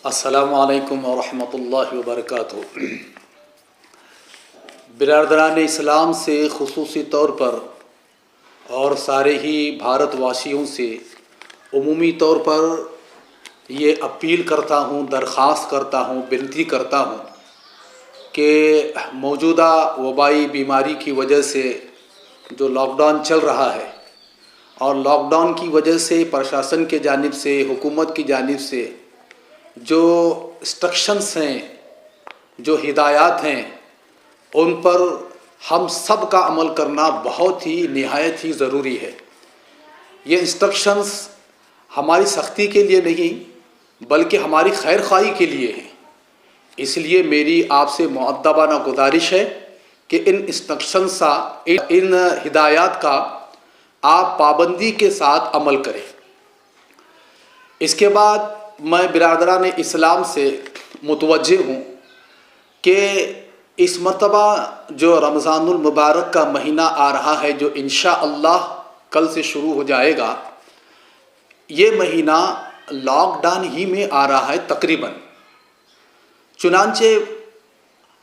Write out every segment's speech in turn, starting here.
السلام علیکم ورحمۃ اللہ وبرکاتہ۔ برادران اسلام سے خصوصی طور پر اور سارے ہی بھارت واسیوں سے عمومی طور پر یہ اپیل کرتا ہوں، درخواست کرتا ہوں، بنتی کرتا ہوں کہ موجودہ وبائی بیماری کی وجہ سے جو لاک ڈاؤن چل رہا ہے اور لاک ڈاؤن کی وجہ سے پرشاسن کے جانب سے، حکومت کی جانب سے جو انسٹرکشنز ہیں، جو ہدایات ہیں، ان پر ہم سب کا عمل کرنا بہت ہی نہایت ہی ضروری ہے۔ یہ انسٹرکشنز ہماری سختی کے لیے نہیں بلکہ ہماری خیر خواہی کے لیے ہیں۔ اس لیے میری آپ سے مؤدبانہ گزارش ہے کہ ان انسٹرکشنز کا، ان ہدایات کا آپ پابندی کے ساتھ عمل کریں۔ اس کے بعد میں برادران اسلام سے متوجہ ہوں کہ اس مرتبہ جو رمضان المبارک کا مہینہ آ رہا ہے، جو انشاءاللہ کل سے شروع ہو جائے گا، یہ مہینہ لاک ڈاؤن ہی میں آ رہا ہے تقریباً۔ چنانچہ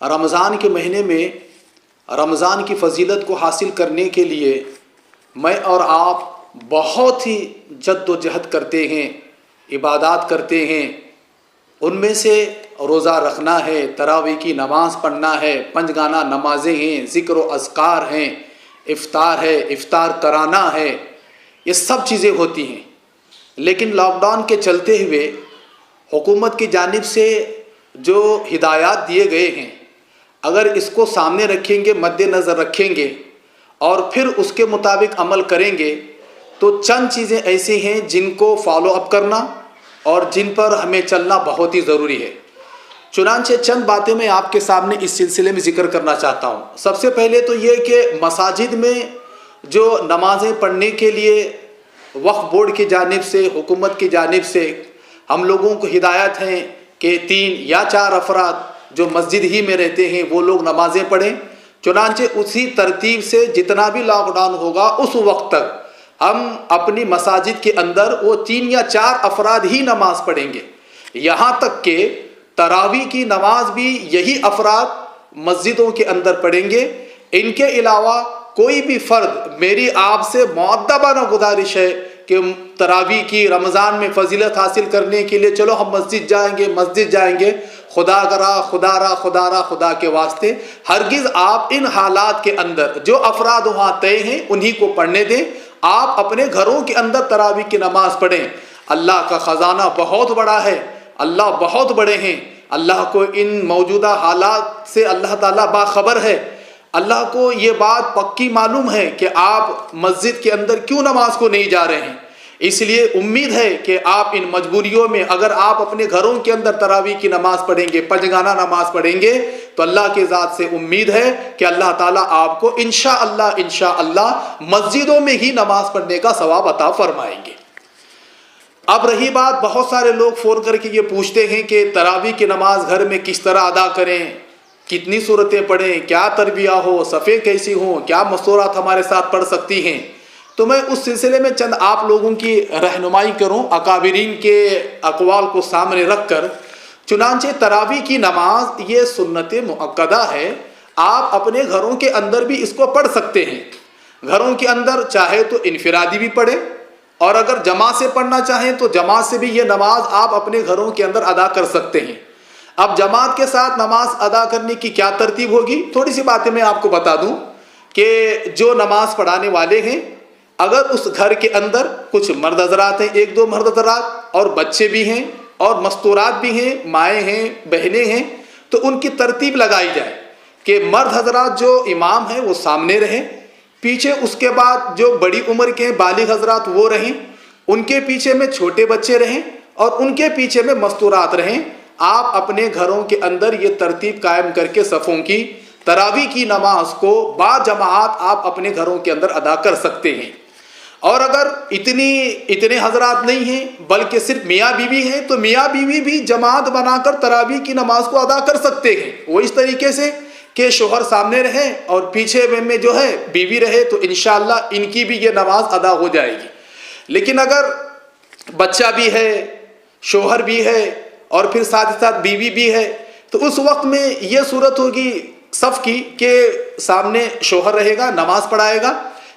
رمضان کے مہینے میں رمضان کی فضیلت کو حاصل کرنے کے لیے میں اور آپ بہت ہی جد و جہد کرتے ہیں، عبادات کرتے ہیں۔ ان میں سے روزہ رکھنا ہے، تراویح کی نماز پڑھنا ہے، پنجگانہ نمازیں ہیں، ذکر و اذکار ہیں، افطار ہے، افطار کرانا ہے، یہ سب چیزیں ہوتی ہیں۔ لیکن لاک ڈاؤن کے چلتے ہوئے حکومت کی جانب سے جو ہدایات دیے گئے ہیں، اگر اس کو سامنے رکھیں گے، مد نظر رکھیں گے اور پھر اس کے مطابق عمل کریں گے تو چند چیزیں ایسی ہیں جن کو فالو اپ کرنا اور جن پر ہمیں چلنا بہت ہی ضروری ہے۔ چنانچہ چند باتیں میں آپ کے سامنے اس سلسلے میں ذکر کرنا چاہتا ہوں۔ سب سے پہلے تو یہ کہ مساجد میں جو نمازیں پڑھنے کے لیے وقف بورڈ کی جانب سے، حکومت کی جانب سے ہم لوگوں کو ہدایت ہیں کہ 3 یا 4 افراد جو مسجد ہی میں رہتے ہیں وہ لوگ نمازیں پڑھیں۔ چنانچہ اسی ترتیب سے جتنا بھی لاک ڈاؤن ہوگا اس وقت تک ہم اپنی مساجد کے اندر وہ 3 یا 4 افراد ہی نماز پڑھیں گے۔ یہاں تک کہ تراویح کی نماز بھی یہی افراد مسجدوں کے اندر پڑھیں گے۔ ان کے علاوہ کوئی بھی فرد، میری آپ سے مؤدبانہ گزارش ہے کہ تراویح کی رمضان میں فضیلت حاصل کرنے کے لیے چلو ہم مسجد جائیں گے، خدا کے واسطے ہرگز آپ ان حالات کے اندر جو افراد وہاں طے ہیں انہی کو پڑھنے دیں۔ آپ اپنے گھروں کے اندر تراویح کی نماز پڑھیں۔ اللہ کا خزانہ بہت بڑا ہے، اللہ بہت بڑے ہیں، اللہ کو ان موجودہ حالات سے اللہ تعالیٰ باخبر ہے۔ اللہ کو یہ بات پکی معلوم ہے کہ آپ مسجد کے اندر کیوں نماز کو نہیں جا رہے ہیں۔ اس لیے امید ہے کہ آپ ان مجبوریوں میں اگر آپ اپنے گھروں کے اندر تراویح کی نماز پڑھیں گے، پنجگانہ نماز پڑھیں گے تو اللہ کے ذات سے امید ہے کہ اللہ تعالیٰ آپ کو انشاءاللہ مسجدوں میں ہی نماز پڑھنے کا ثواب عطا فرمائیں گے۔ اب رہی بات، بہت سارے لوگ فون کر کے یہ پوچھتے ہیں کہ تراویح کی نماز گھر میں کس طرح ادا کریں، کتنی صورتیں پڑھیں، کیا تربیہ ہو، صفیں کیسی ہوں، کیا مستورات ہمارے ساتھ پڑھ سکتی ہیں۔ تو میں اس سلسلے میں چند آپ لوگوں کی رہنمائی کروں اکابرین کے اقوال کو سامنے رکھ کر۔ چنانچہ تراویح کی نماز یہ سنت مؤکدہ ہے، آپ اپنے گھروں کے اندر بھی اس کو پڑھ سکتے ہیں۔ گھروں کے اندر چاہے تو انفرادی بھی پڑھیں اور اگر جماعت سے پڑھنا چاہیں تو جماعت سے بھی یہ نماز آپ اپنے گھروں کے اندر ادا کر سکتے ہیں۔ اب جماعت کے ساتھ نماز ادا کرنے کی کیا ترتیب ہوگی، تھوڑی سی باتیں میں آپ کو بتا دوں کہ جو نماز پڑھانے والے ہیں، اگر اس گھر کے اندر کچھ مرد حضرات ہیں، 1-2 مرد حضرات اور بچے بھی ہیں اور مستورات بھی ہیں، مائیں ہیں، بہنیں ہیں، تو ان کی ترتیب لگائی جائے کہ مرد حضرات جو امام ہیں وہ سامنے رہیں، پیچھے اس کے بعد جو بڑی عمر کے بالغ حضرات وہ رہیں، ان کے پیچھے میں چھوٹے بچے رہیں اور ان کے پیچھے میں مستورات رہیں۔ آپ اپنے گھروں کے اندر یہ ترتیب قائم کر کے صفوں کی تراویح کی نماز کو با جماعت آپ اپنے گھروں کے اندر ادا کر سکتے ہیں۔ اور اگر اتنے حضرات نہیں ہیں بلکہ صرف میاں بیوی ہیں تو میاں بیوی بھی جماعت بنا کر تراویح کی نماز کو ادا کر سکتے ہیں۔ وہ اس طریقے سے کہ شوہر سامنے رہے اور پیچھے میں جو ہے بیوی رہے تو انشاءاللہ ان کی بھی یہ نماز ادا ہو جائے گی۔ لیکن اگر بچہ بھی ہے، شوہر بھی ہے اور پھر ساتھ ہی ساتھ بیوی بھی ہے، تو اس وقت میں یہ صورت ہوگی صف کی کہ سامنے شوہر رہے گا، نماز پڑھائے گا،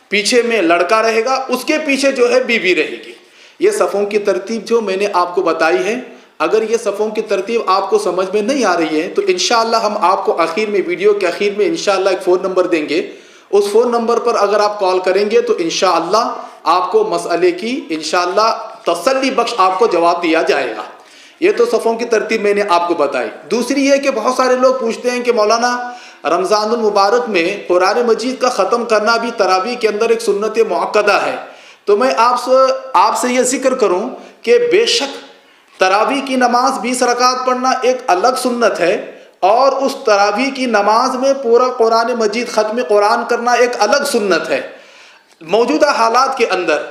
پیچھے میں لڑکا رہے گا، اس کے پیچھے جو ہے بیوی رہے گی۔ یہ صفوں کی ترتیب جو میں نے آپ کو بتائی ہے، اگر یہ صفوں کی ترتیب آپ کو سمجھ میں نہیں آ رہی ہے تو انشاءاللہ ہم آپ کو آخر میں، ویڈیو کے آخر میں انشاءاللہ ایک فون نمبر دیں گے، اس فون نمبر پر اگر آپ کال کریں گے تو انشاءاللہ آپ کو مسئلے کی انشاءاللہ تسلی بخش آپ کو جواب دیا جائے گا۔ یہ تو صفوں کی ترتیب میں نے آپ کو بتائی۔ دوسری یہ کہ بہت سارے لوگ پوچھتے ہیں کہ مولانا رمضان المبارک میں قرآن مجید کا ختم کرنا بھی تراویح کے اندر ایک سنت مؤکدہ ہے، تو میں آپ سے یہ ذکر کروں کہ بے شک تراویح کی نماز 20 رکعت پڑھنا ایک الگ سنت ہے، اور اس تراویح کی نماز میں پورا قرآن مجید ختم قرآن کرنا ایک الگ سنت ہے۔ موجودہ حالات کے اندر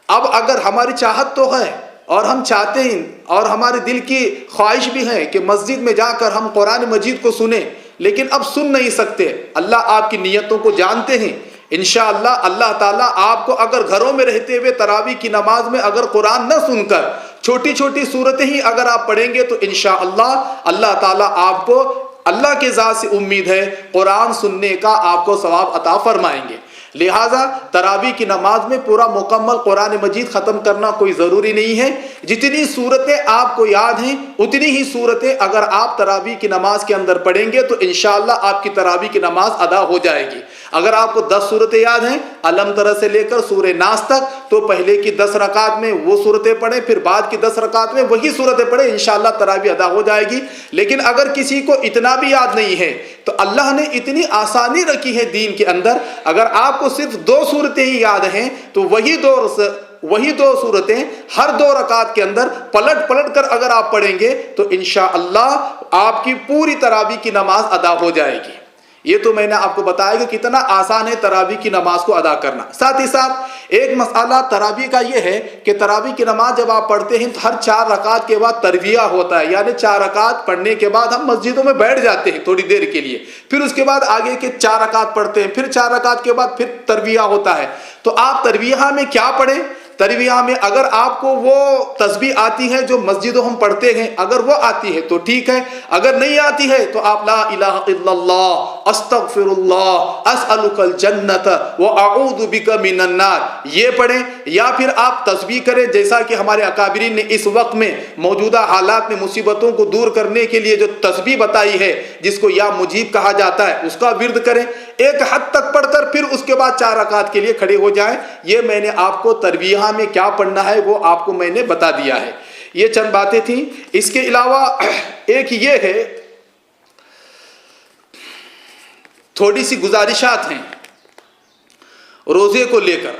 اب اگر ہماری چاہت تو ہے اور ہم چاہتے ہیں اور ہمارے دل کی خواہش بھی ہے کہ مسجد میں جا کر ہم قرآن مجید کو سنیں، لیکن اب سن نہیں سکتے، اللہ آپ کی نیتوں کو جانتے ہیں۔ انشاءاللہ اللہ تعالیٰ آپ کو اگر گھروں میں رہتے ہوئے تراویح کی نماز میں اگر قرآن نہ سن کر چھوٹی چھوٹی صورتیں ہی اگر آپ پڑھیں گے تو انشاءاللہ اللہ تعالیٰ آپ کو، اللہ کے ذات سے امید ہے، قرآن سننے کا آپ کو ثواب عطا فرمائیں گے۔ لہٰذا تراویح کی نماز میں پورا مکمل قرآن مجید ختم کرنا کوئی ضروری نہیں ہے، جتنی صورتیں آپ کو یاد ہیں اتنی ہی صورتیں اگر آپ تراویح کی نماز کے اندر پڑھیں گے تو انشاءاللہ آپ کی تراویح کی نماز ادا ہو جائے گی۔ اگر آپ کو 10 صورتیں یاد ہیں علم تر سے لے کر سورہ ناس تک، تو پہلے کی 10 رکعت میں وہ صورتیں پڑھیں، پھر بعد کی 10 رکعت میں وہی صورتیں پڑھیں، انشاءاللہ تراویح ادا ہو جائے گی۔ لیکن اگر کسی کو اتنا بھی یاد نہیں ہے تو اللہ نے اتنی آسانی رکھی ہے دین کے اندر، اگر آپ کو صرف 2 صورتیں ہی یاد ہیں تو وہی دو صورتیں ہر 2 رکعت کے اندر پلٹ کر اگر آپ پڑھیں گے تو انشاءاللہ آپ کی پوری تراویح کی نماز ادا ہو جائے گی۔ یہ تو میں نے آپ کو بتایا کہ کتنا آسان ہے تراویح کی نماز کو ادا کرنا۔ ساتھ ہی ساتھ ایک مسئلہ تراویح کا یہ ہے کہ تراویح کی نماز جب آپ پڑھتے ہیں تو ہر 4 رکعت کے بعد ترویہ ہوتا ہے، یعنی 4 رکعت پڑھنے کے بعد ہم مسجدوں میں بیٹھ جاتے ہیں تھوڑی دیر کے لیے، پھر اس کے بعد آگے کے 4 رکعت پڑھتے ہیں، پھر 4 رکعت کے بعد پھر ترویہ ہوتا ہے۔ تو آپ ترویہ میں کیا پڑھیں؟ ترویہ میں اگر آپ کو وہ تسبیح آتی ہے جو مسجدوں ہم پڑھتے ہیں، اگر وہ آتی ہے تو ٹھیک ہے، اگر نہیں آتی ہے تو آپ لا الہ الا اللہ، استغفر اللہ، اسألک الجنت واعوذ بک من النار یہ پڑھیں، یا پھر آپ تسبیح کریں جیسا کہ ہمارے اکابرین نے اس وقت میں موجودہ حالات میں مصیبتوں کو دور کرنے کے لیے جو تسبیح بتائی ہے جس کو یا مجیب کہا جاتا ہے، اس کا ورد کریں، ایک حد تک پڑھ کر پھر اس کے بعد 4 رکعت کے لیے کھڑے ہو جائیں۔ یہ میں نے آپ کو ترویہ میں کیا پڑھنا ہے وہ آپ کو میں نے بتا دیا ہے۔ یہ چند باتیں تھیں۔ اس کے علاوہ ایک یہ ہے، تھوڑی سی گزارشات ہیں روزے کو لے کر۔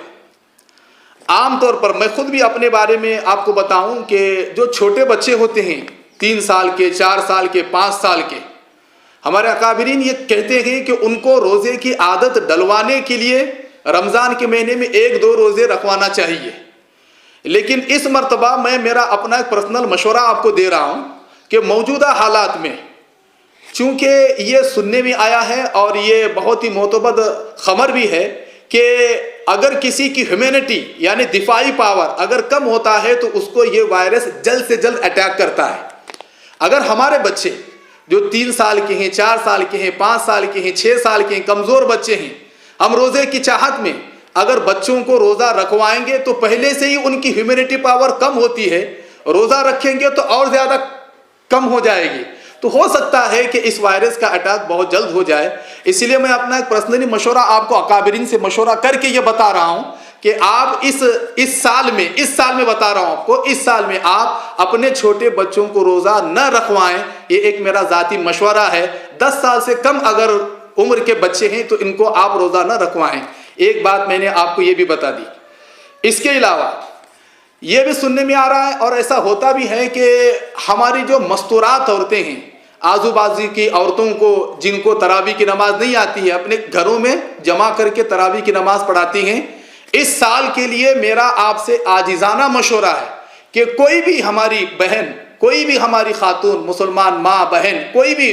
عام طور پر میں خود بھی اپنے بارے میں آپ کو بتاؤں کہ جو چھوٹے بچے ہوتے ہیں 3 سال کے، 4 سال کے، 5 سال کے، ہمارے اکابرین یہ کہتے ہیں کہ ان کو روزے کی عادت ڈلوانے کے لیے رمضان کے مہینے میں 1-2 روزے رکھوانا چاہیے۔ لیکن اس مرتبہ میں میرا اپنا ایک پرسنل مشورہ آپ کو دے رہا ہوں کہ موجودہ حالات میں چونکہ یہ سننے میں آیا ہے اور یہ بہت ہی معتبر خبر بھی ہے کہ اگر کسی کی ہیومینٹی یعنی دفاعی پاور اگر کم ہوتا ہے تو اس کو یہ وائرس جلد سے جلد اٹیک کرتا ہے۔ اگر ہمارے بچے جو 3 سال کے ہیں، 4 سال کے ہیں، 5 سال کے ہیں، 6 سال کے ہیں، کمزور بچے ہیں، ہم روزے کی چاہت میں اگر بچوں کو روزہ رکھوائیں گے تو پہلے سے ہی ان کی ہیومینٹی پاور کم ہوتی ہے، روزہ رکھیں گے تو اور زیادہ کم ہو جائے گی، تو ہو سکتا ہے کہ اس وائرس کا اٹیک بہت جلد ہو جائے۔ اس لیے میں اپنا ایک پرسنلی مشورہ آپ کو اکابرین سے مشورہ کر کے یہ بتا رہا ہوں کہ آپ اس سال میں بتا رہا ہوں آپ کو، اس سال میں آپ اپنے چھوٹے بچوں کو روزہ نہ رکھوائیں۔ یہ ایک میرا ذاتی مشورہ ہے۔ 10 سال سے کم اگر عمر کے بچے ہیں تو ان کو آپ روزہ نہ رکھوائیں۔ ایک بات میں نے آپ کو یہ بھی بتا دی۔ اس کے علاوہ یہ بھی سننے میں آ رہا ہے اور ایسا ہوتا بھی ہے کہ ہماری جو مستورات عورتیں ہیں، آزو بازو کی عورتوں کو جن کو تراویح کی نماز نہیں آتی ہے، اپنے گھروں میں جمع کر کے تراویح کی نماز پڑھاتی ہیں۔ اس سال کے لیے میرا آپ سے عاجزانہ مشورہ ہے کہ کوئی بھی ہماری بہن، کوئی بھی ہماری خاتون، مسلمان ماں بہن، کوئی بھی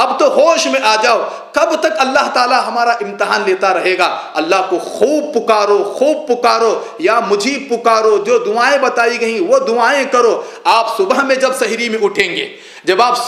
اب تو ہوش میں آ جاؤ. کب تک اللہ تعالیٰ ہمارا امتحان لیتا رہے گا؟ اللہ کو خوب پکارو، خوب پکارو، یا مجھے پکارو. جو دعائیں بتائی گئیں وہ دعائیں کرو. آپ صبح میں جب سحری میں اٹھیں گے، جب آپ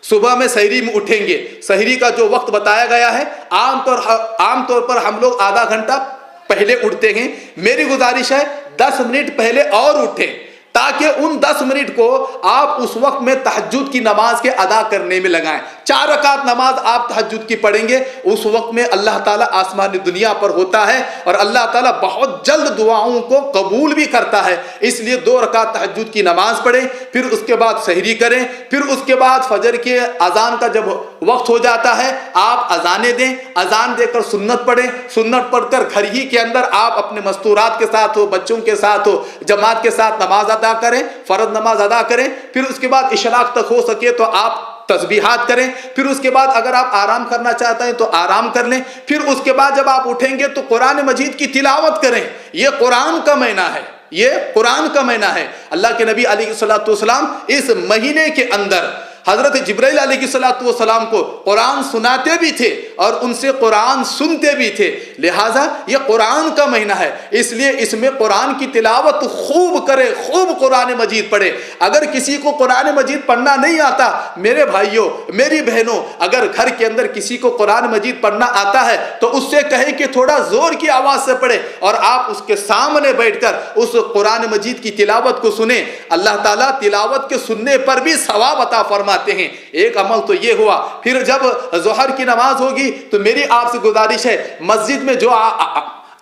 صبح میں سحری میں اٹھیں گے، سحری کا جو وقت بتایا گیا ہے، عام طور پر ہم لوگ آدھا گھنٹہ پہلے اٹھتے ہیں. میری گزارش ہے 10 منٹ پہلے اور اٹھیں، تاکہ ان 10 منٹ کو آپ اس وقت میں تہجد کی نماز کے ادا کرنے میں لگائیں. 4 رکعت نماز آپ تہجد کی پڑھیں گے، اس وقت میں اللہ تعالیٰ آسمانی دنیا پر ہوتا ہے، اور اللہ تعالیٰ بہت جلد دعاؤں کو قبول بھی کرتا ہے. اس لیے 2 رکعت تہجد کی نماز پڑھیں، پھر اس کے بعد سحری کریں، پھر اس کے بعد فجر کے اذان کا جب وقت ہو جاتا ہے آپ اذانیں دیں، اذان دے کر سنت پڑھیں، سنت پڑھ کر گھر ہی کے اندر آپ اپنے مستورات کے ساتھ ہو، بچوں کے ساتھ ہو، جماعت کے ساتھ نماز ادا کریں، فرض نماز ادا کریں. پھر اس کے بعد اشراق تک ہو سکے تو آپ تسبیحات کریں. پھر اس کے بعد اگر آپ آرام کرنا چاہتے ہیں تو آرام کر لیں. پھر اس کے بعد جب آپ اٹھیں گے تو قرآن مجید کی تلاوت کریں. یہ قرآن کا مہینہ ہے، یہ قرآن کا مہینہ ہے. اللہ کے نبی علیہ الصلوۃ والسلام اس مہینے کے اندر حضرت جبرائیل علیہ الصلوۃ والسلام کو قرآن سناتے بھی تھے اور ان سے قرآن سنتے بھی تھے. لہٰذا یہ قرآن کا مہینہ ہے، اس لیے اس میں قرآن کی تلاوت خوب کرے، خوب قرآن مجید پڑھے. اگر کسی کو قرآن مجید پڑھنا نہیں آتا، میرے بھائیوں، میری بہنوں، اگر گھر کے اندر کسی کو قرآن مجید پڑھنا آتا ہے تو اس سے کہیں کہ تھوڑا زور کی آواز سے پڑھے، اور آپ اس کے سامنے بیٹھ کر اس قرآن مجید کی تلاوت کو سنیں. اللہ تعالیٰ تلاوت کے سننے پر بھی ثواب عطا فرماتے ہیں. ایک عمل تو یہ ہوا. پھر جب ظہر کی نماز ہوگی تو میری آپ سے گزارش ہے، مسجد میں جو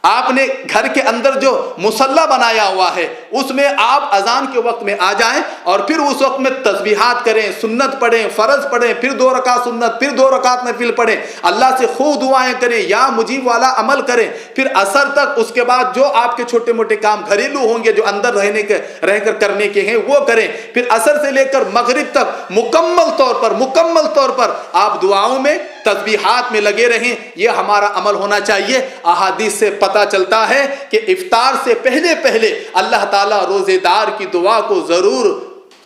آپ نے گھر کے اندر جو مصلی بنایا ہوا ہے اس میں آپ اذان کے وقت میں آ جائیں، اور پھر اس وقت میں تسبیحات کریں، سنت پڑھیں، فرض پڑھیں، پھر 2 رکعت سنت، پھر 2 رکعت نفل پڑھیں، اللہ سے خوب دعائیں کریں، یا مجیب والا عمل کریں. پھر عصر تک اس کے بعد جو آپ کے چھوٹے موٹے کام گھریلو ہوں گے جو اندر رہ کر کرنے کے ہیں وہ کریں. پھر عصر سے لے کر مغرب تک مکمل طور پر آپ دعاؤں میں، تسبیحات میں لگے رہیں. یہ ہمارا عمل ہونا چاہیے. احادیث سے پتہ چلتا ہے کہ افطار سے پہلے اللہ تعالیٰ روزے دار کی دعا کو ضرور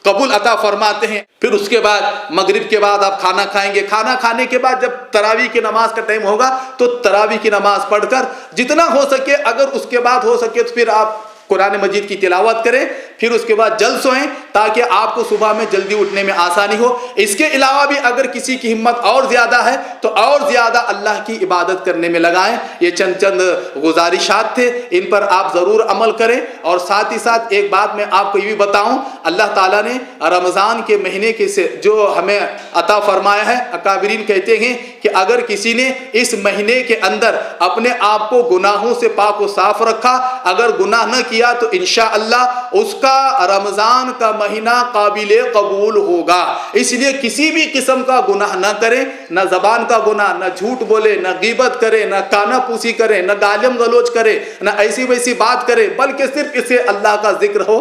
قبول عطا فرماتے ہیں. پھر اس کے بعد مغرب کے بعد آپ کھانا کھائیں گے. کھانا کھانے کے بعد جب تراویح کی نماز کا ٹائم ہوگا تو تراویح کی نماز پڑھ کر جتنا ہو سکے، اگر اس کے بعد ہو سکے تو پھر آپ قرآن مجید کی تلاوت کریں. پھر اس کے بعد جلد سوئیں تاکہ آپ کو صبح میں جلدی اٹھنے میں آسانی ہو. اس کے علاوہ بھی اگر کسی کی ہمت اور زیادہ ہے تو اور زیادہ اللہ کی عبادت کرنے میں لگائیں. یہ چند گزارشات تھے، ان پر آپ ضرور عمل کریں. اور ساتھ ہی ساتھ ایک بات میں آپ کو یہ بھی بتاؤں، اللہ تعالیٰ نے رمضان کے مہینے کے سے جو ہمیں عطا فرمایا ہے، اکابرین کہتے ہیں کہ اگر کسی نے اس مہینے کے اندر اپنے آپ کو گناہوں سے پاک و صاف رکھا، اگر گناہ نہ کیا تو انشاءاللہ اس کا رمضان کا مہینہ قابل قبول ہوگا. اس لیے کسی بھی قسم کا گناہ نہ کریں، نہ زبان کا گناہ، نہ جھوٹ بولے، نہ غیبت کرے، نہ کانا پوسی کرے، نہ گالم گلوچ کرے، نہ ایسی ویسی بات کرے، بلکہ صرف اسے اللہ کا ذکر ہو.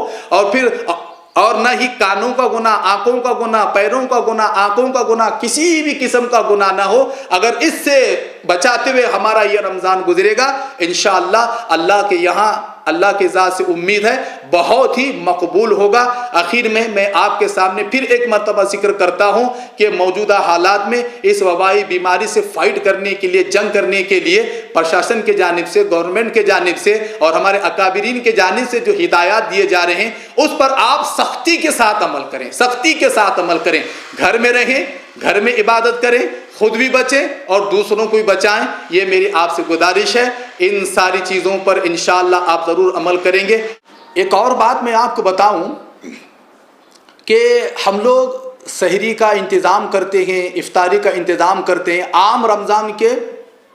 اور نہ ہی کانوں کا گناہ، آنکھوں کا گناہ، پیروں کا گناہ، آنکھوں کا گناہ، کسی بھی قسم کا گناہ نہ ہو. اگر اس سے بچاتے ہوئے ہمارا یہ رمضان گزرے گا، انشاءاللہ اللہ کے یہاں، اللہ کے ذات سے امید ہے بہت ہی مقبول ہوگا. آخر میں آپ کے سامنے پھر ایک مرتبہ ذکر کرتا ہوں کہ موجودہ حالات میں اس وبائی بیماری سے فائٹ کرنے کے لیے، جنگ کرنے کے لیے پرشاسن کے جانب سے، گورنمنٹ کے جانب سے اور ہمارے اکابرین کے جانب سے جو ہدایات دیے جا رہے ہیں اس پر آپ سختی کے ساتھ عمل کریں، سختی کے ساتھ عمل کریں. گھر میں رہیں، گھر میں عبادت کریں، خود بھی بچیں اور دوسروں کو بھی بچائیں. یہ میری آپ سے گزارش ہے. ان ساری چیزوں پر انشاءاللہ آپ ضرور عمل کریں گے. ایک اور بات میں آپ کو بتاؤں کہ ہم لوگ سحری کا انتظام کرتے ہیں، افطاری کا انتظام کرتے ہیں عام رمضان کے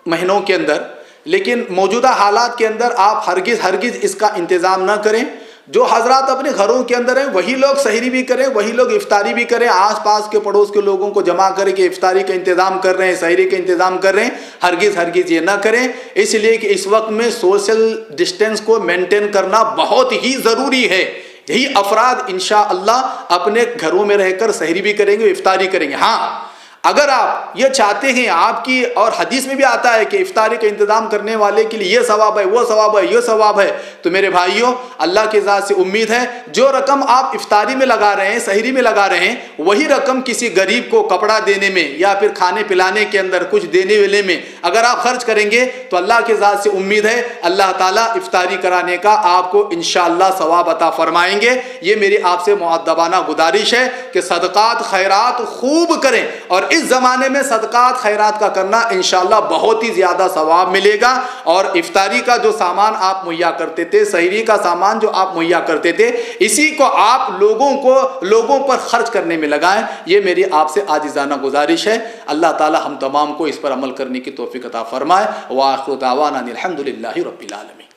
مہینوں کے اندر، لیکن موجودہ حالات کے اندر آپ ہرگز اس کا انتظام نہ کریں. جو حضرات اپنے گھروں کے اندر ہیں وہی لوگ سحری بھی کریں، وہی لوگ افطاری بھی کریں. آس پاس کے پڑوس کے لوگوں کو جمع کریں کہ افطاری کا انتظام کر رہے ہیں، سحری کا انتظام کر رہے ہیں. ہرگز یہ نہ کریں، اس لیے کہ اس وقت میں سوشل ڈسٹینس کو مینٹین کرنا بہت ہی ضروری ہے. یہی افراد انشاءاللہ اپنے گھروں میں رہ کر سحری بھی کریں گے، افطاری کریں گے. ہاں اگر آپ یہ چاہتے ہیں آپ کی، اور حدیث میں بھی آتا ہے کہ افطاری کا انتظام کرنے والے کے لیے یہ ثواب ہے، وہ ثواب ہے، یہ ثواب ہے، تو میرے بھائیوں اللہ کی ذات سے امید ہے جو رقم آپ افطاری میں لگا رہے ہیں، سحری میں لگا رہے ہیں، وہی رقم کسی غریب کو کپڑا دینے میں یا پھر کھانے پلانے کے اندر کچھ دینے والے میں اگر آپ خرچ کریں گے تو اللہ کی ذات سے امید ہے اللہ تعالیٰ افطاری کرانے کا آپ کو انشاءاللہ ثواب عطا فرمائیں گے۔ یہ میری آپ سے مؤدبانہ گزارش ہے کہ صدقات خیرات خوب کریں، اور اس زمانے میں صدقات خیرات کا کرنا انشاءاللہ بہت ہی زیادہ ثواب ملے گا۔ اور افطاری کا جو سامان آپ مہیا کرتے تھے، سحری کا سامان جو آپ مہیا کرتے تھے، اسی کو آپ لوگوں پر خرچ کرنے میں لگائیں۔ یہ میری آپ سے عاجزانہ گزارش ہے۔ اللہ تعالی ہم تمام کو اس پر عمل کرنے کی توفیق عطا فرمائے۔ وآخر دعوانا الحمدللہ رب العالمین۔